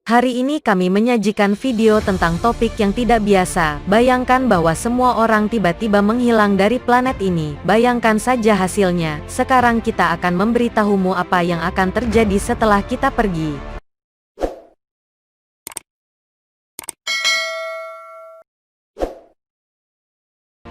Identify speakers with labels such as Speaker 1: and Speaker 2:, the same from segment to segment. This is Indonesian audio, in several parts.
Speaker 1: Hari ini kami menyajikan video tentang topik yang tidak biasa. Bayangkan bahwa semua orang tiba-tiba menghilang dari planet ini. Bayangkan saja hasilnya. Sekarang kita akan memberitahumu apa yang akan terjadi setelah kita pergi.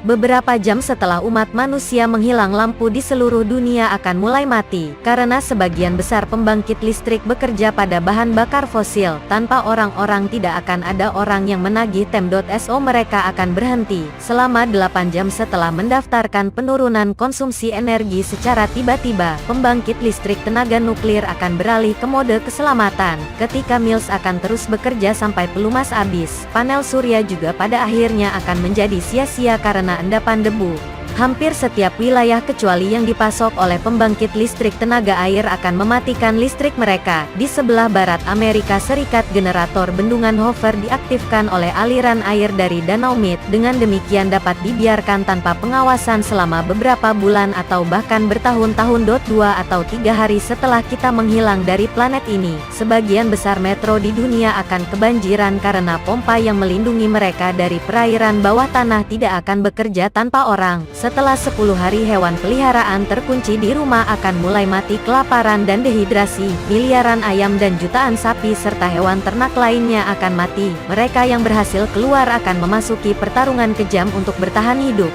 Speaker 1: Beberapa jam setelah umat manusia menghilang, lampu di seluruh dunia akan mulai mati, karena sebagian besar pembangkit listrik bekerja pada bahan bakar fosil. Tanpa orang-orang tidak akan ada orang yang menagih tem.so. Mereka akan berhenti selama 8 jam setelah mendaftarkan penurunan konsumsi energi secara tiba-tiba. Pembangkit listrik tenaga nuklir akan beralih ke mode keselamatan. Ketika Mills akan terus bekerja sampai pelumas habis. Panel surya juga pada akhirnya akan menjadi sia-sia karena endapan debu. Hampir setiap wilayah kecuali yang dipasok oleh pembangkit listrik tenaga air akan mematikan listrik mereka. Di sebelah barat Amerika Serikat, generator bendungan Hoover diaktifkan oleh aliran air dari Danau Mead. Dengan demikian dapat dibiarkan tanpa pengawasan selama beberapa bulan atau bahkan bertahun-tahun. 2 atau 3 hari setelah kita menghilang dari planet ini, sebagian besar metro di dunia akan kebanjiran karena pompa yang melindungi mereka dari perairan bawah tanah tidak akan bekerja tanpa orang. Setelah 10 hari, hewan peliharaan terkunci di rumah akan mulai mati kelaparan dan dehidrasi. Miliaran ayam dan jutaan sapi serta hewan ternak lainnya akan mati. Mereka yang berhasil keluar akan memasuki pertarungan kejam untuk bertahan hidup.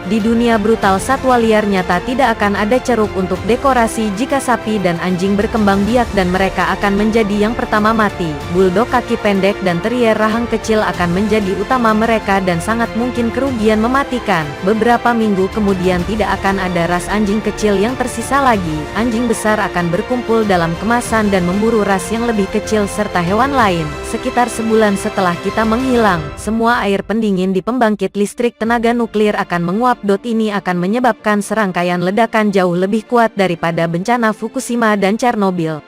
Speaker 1: Di dunia brutal, satwa liar nyata tidak akan ada ceruk untuk dekorasi jika sapi dan anjing berkembang biak dan mereka akan menjadi yang pertama mati. Bulldog kaki pendek dan terrier rahang kecil akan menjadi utama mereka dan sangat mungkin kerugian mematikan. Beberapa minggu kemudian tidak akan ada ras anjing kecil yang tersisa lagi. Anjing besar akan berkumpul dalam kemasan dan memburu ras yang lebih kecil serta hewan lain. Sekitar sebulan setelah kita menghilang, semua air pendingin di pembangkit listrik tenaga nuklir akan menguap. Ini akan menyebabkan serangkaian ledakan jauh lebih kuat daripada bencana Fukushima dan Chernobyl.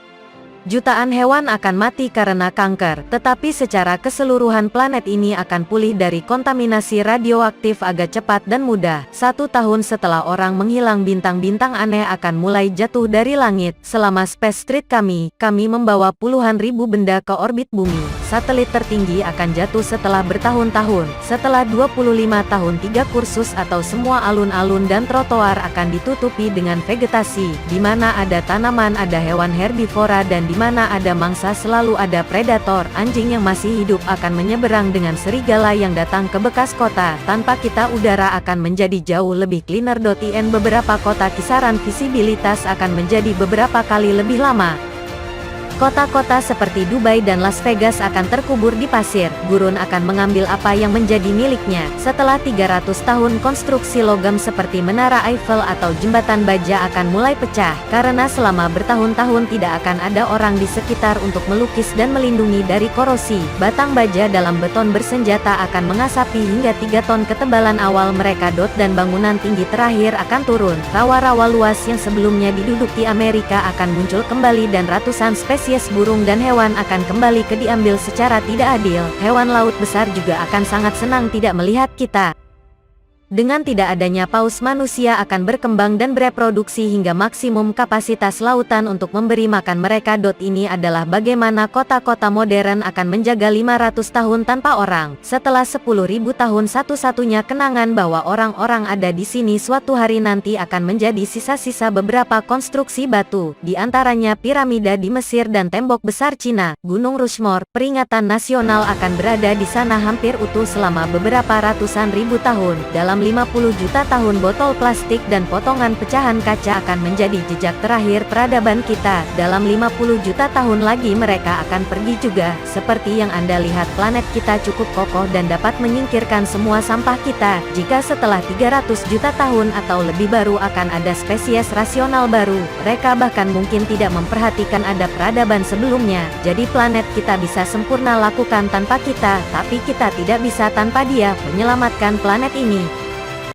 Speaker 1: Jutaan hewan akan mati karena kanker, tetapi secara keseluruhan planet ini akan pulih dari kontaminasi radioaktif agak cepat dan mudah. 1 tahun setelah orang menghilang, bintang-bintang aneh akan mulai jatuh dari langit. Selama Space Trip kami membawa puluhan ribu benda ke orbit bumi. Satelit tertinggi akan jatuh setelah bertahun-tahun. Setelah 25 tahun, 3 kursus atau semua alun-alun dan trotoar akan ditutupi dengan vegetasi. Di mana ada tanaman, ada hewan herbivora, dan di mana ada mangsa selalu ada predator. Anjing yang masih hidup akan menyeberang dengan serigala yang datang ke bekas kota. Tanpa kita, udara akan menjadi jauh lebih cleaner. Beberapa kota kisaran visibilitas akan menjadi beberapa kali lebih lama. Kota-kota seperti Dubai dan Las Vegas akan terkubur di pasir. Gurun akan mengambil apa yang menjadi miliknya. Setelah 300 tahun, konstruksi logam seperti Menara Eiffel atau Jembatan Baja akan mulai pecah, karena selama bertahun-tahun tidak akan ada orang di sekitar untuk melukis dan melindungi dari korosi. Batang baja dalam beton bersenjata akan mengasapi hingga 3 ton ketebalan awal mereka. Dan bangunan tinggi terakhir akan turun. Rawa-rawa luas yang sebelumnya diduduki Amerika akan muncul kembali dan ratusan spesies burung dan hewan akan kembali diambil secara tidak adil. Hewan laut besar juga akan sangat senang tidak melihat kita. Dengan tidak adanya paus, manusia akan berkembang dan bereproduksi hingga maksimum kapasitas lautan untuk memberi makan mereka. Ini adalah bagaimana kota-kota modern akan menjaga 500 tahun tanpa orang. Setelah 10.000 tahun, satu-satunya kenangan bahwa orang-orang ada di sini suatu hari nanti akan menjadi sisa-sisa beberapa konstruksi batu. Di antaranya piramida di Mesir dan tembok besar Cina. Gunung Rushmore, peringatan nasional, akan berada di sana hampir utuh selama beberapa ratusan ribu tahun. Dalam 50 juta tahun, botol plastik dan potongan pecahan kaca akan menjadi jejak terakhir peradaban kita. Dalam 50 juta tahun lagi mereka akan pergi juga. Seperti yang Anda lihat, planet kita cukup kokoh dan dapat menyingkirkan semua sampah kita. Jika setelah 300 juta tahun atau lebih baru akan ada spesies rasional baru, mereka bahkan mungkin tidak memperhatikan ada peradaban sebelumnya. Jadi planet kita bisa sempurna lakukan tanpa kita, tapi kita tidak bisa tanpa dia menyelamatkan planet ini.